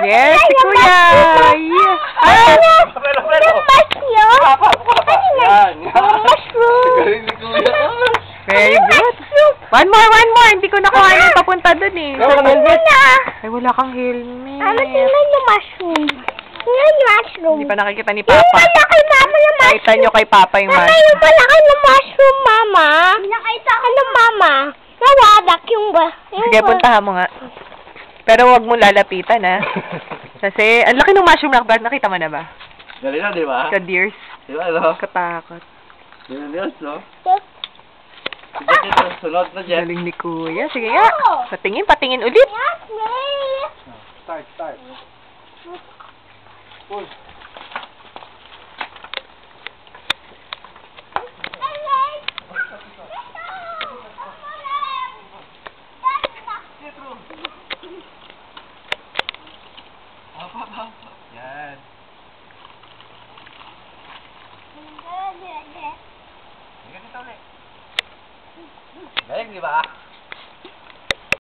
Yes, si Kuya! Yeah. Pero. Galing ni Kuya. Very good. One more. Hindi ko nakuha yung papunta dun eh. Ay, wala kang helmet. Tingnan yung mushroom. Hindi pa nakikita ni Papa. Malaki, Mama, yung mushroom. Nakita nyo kay Papa yung Mama, mushroom. yung malaki na mushroom, Mama. Nakita ko na, Mama. Nawadak yung ba? Sige, puntahan mo nga. Pero wag mo lalapitan, ha? Kasi, ang laki ng mushroom na nakita mo na ba? Galing na, di ba? Ka-deers. Di ba, no? Katakot. Galing na, no? Sige, dito. Sunod na, Jet. Galing ni Kuya. Sige nga. Patingin ulit. Start. Pull. Yan. Galing, di ba?